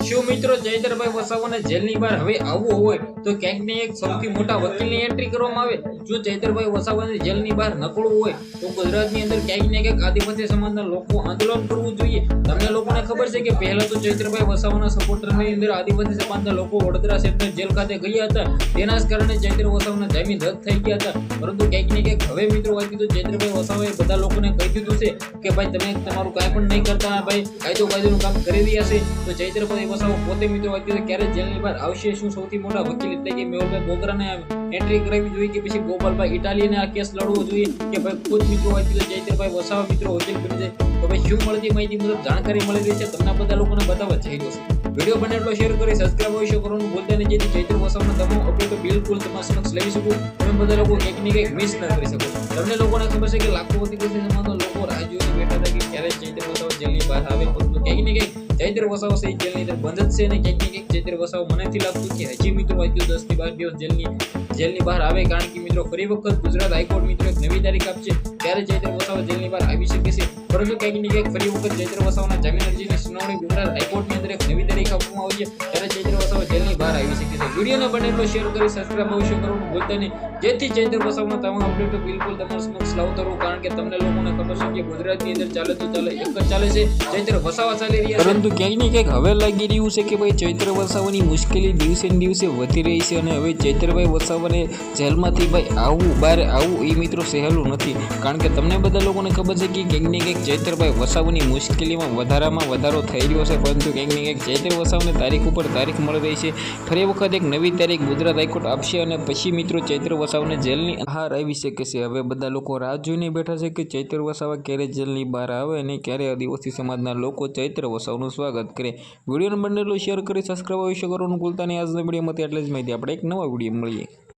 શું મિત્રો ચૈતરભાઈ વસાવાને જેલની બહાર હવે આવવું હોય તો ક્યાંક ને એક સૌથી મોટા વકીલની એન્ટ્રી કરવામાં આવે? જો ચૈતરભાઈ વસાવાને જેલની બહાર નકળવું હોય તો ગુજરાતની અંદર ક્યાંક ને ક્યાંક આદિવાસી સમાજના લોકો આંદોલન કરવું જોઈએ। તમને લોકોને ખબર છે કે પહેલા તો ચૈતરભાઈ વસાવાના સપોર્ટરની અંદર આદિવાસી સમાજના લોકો વડોદરા શહેરના જેલ ખાતે ગયા હતા, તેના જ કારણે ચૈત્ર વસાવાના જામીન રદ થઈ ગયા હતા। પરંતુ ક્યાંક ને ક્યાંક હવે મિત્રો વાત કીધું ચૈતરભાઈ વસાવાએ બધા લોકોને કહી દીધું છે કે ભાઈ તમે તમારું કાંઈ પણ નહીં કરતા, ભાઈ કાયદોનું કામ કરી રહ્યા છે। તો ચૈતરભાઈ વસાવા પોતે મિત્રો વાત કીધું ક્યારે જેલની બહાર આવશે, શું સૌથી મોટા વકીલ એટલે કે મેહુલભાઈ બોગરાને એન્ટ્રી કરાવવી જોઈએ કે પછી ગોપાલભાઈ ઇટાલીને આ કેસ લડવો જોઈએ કે ભાઈ ખુદ મિત્રો વાત કીધું ચૈતરભાઈ વસાવા મિત્રો વકીલ બની જાય? તો ભાઈ શું મળતી માહિતી મુજબ જાણકારી મળી રહી છે તમને બધા લોકોને બતાવવા જઈ રહ્યો છે। વિડીયો બને એટલો શેર કરી સબસ્ક્રાઇબ અવશ્ય કરવાનું ભૂલતા નહીં, જેથી ચૈત્ર વસાવાના તમામ અપડેટો બિલકુલ તમારા સમક્ષ લઈ શકું, તમે બધા લોકો એક ને એક મિસ ન કરી શકો। તમને લોકોને ખબર છે કે લાખો આદિવાસી સમાજના લોકો રાહ જોઈને બેઠા હતા કે ક્યારે ચૈત્ર વસાવા જેલની બહાર આવે, પરંતુ ક્યાંક ને ક્યાંક ચૈત્ર વસાવા સહી જેલની અંદર બંધ જ છે અને ક્યાંક ને ક્યાંક ચૈત્ર વસાવા મને નથી લાગતું કે હજી મિત્રો વાંચ્યું 10 થી 12 દિવસ જેલની બહાર આવે, કારણ કે મિત્રો ફરી વખત ગુજરાત હાઈકોર્ટ મિત્રો એક નવી તારીખ આપશે ત્યારે ચૈત્ર વસાવા જેલની બહાર આવી શકે છે। પરંતુ ક્યાંક ને ક્યાંક ફરી વખત ચૈત્ર વસાવાના જામીન અરજીની સુનાવણી ગુજરાત હાઈકોર્ટની અંદર એક નવી તારીખ આપવામાં આવશે ત્યારે ચૈત્ર વસાવા જેલની બહાર આવી શકે છે। વિડીયોને બને એટલો શેર કરી સબસ્ક્રાઇબ અવશ્ય કરવાનું ભૂલતા નહીં, જેથી ચૈત્ર વસાવાના તમામ અપડેટો બિલકુલ તમારા સમક્ષ લાવતો રહું, કારણ કે તમને લોકોને ખબર છે કે ગુજરાતની અંદર ચાલે તો ચાલે એક જ ચાલે છે, ચૈત્ર વસાવા ચાલી રહ્યા છે। પરંતુ ક્યાંક ને ક્યાંક હવે લાગી રહ્યું છે કે ભાઈ ચૈત્ર વસાવાની મુશ્કેલી દિવસે ને દિવસે વધી રહી છે અને હવે ચૈત્રભાઈ વસાવાને જેલમાંથી ભાઈ બહાર આવવું એ મિત્રો સહેલું નથી, કારણ કે તમને બધા લોકોને ખબર છે કે ક્યાંક ને ક્યાંક ચૈત્રભાઈ વસાવાની મુશ્કેલીમાં વધારો થઈ રહ્યો છે। પરંતુ ક્યાંક ને ક્યાંક ચૈત્ર વસાવાને તારીખ ઉપર તારીખ મળી રહી છે, ફરી વખત એક નવી તારીખ ગુજરાત હાઈકોર્ટ આપશે અને પછી મિત્રો ચૈત્ર વસાવાને જેલની બહાર આવી શકે છે। હવે બધા લોકો રાહ જોઈને બેઠા છે કે ચૈત્ર વસાવા ક્યારે જેલની બહાર આવે અને ક્યારે આદિવાસી સમાજના લોકો ચૈત્ર વસાવાનું સ્વાગત કરે। વિડીયોને બનેલો શેર કરી સબસ્ક્રાઇબ અવશ્ય કરવાનું ભૂલતા નહીં। આજના વિડીયોમાંથી એટલે જ માહિતી, આપણે એક નવા વિડીયો મળીએ।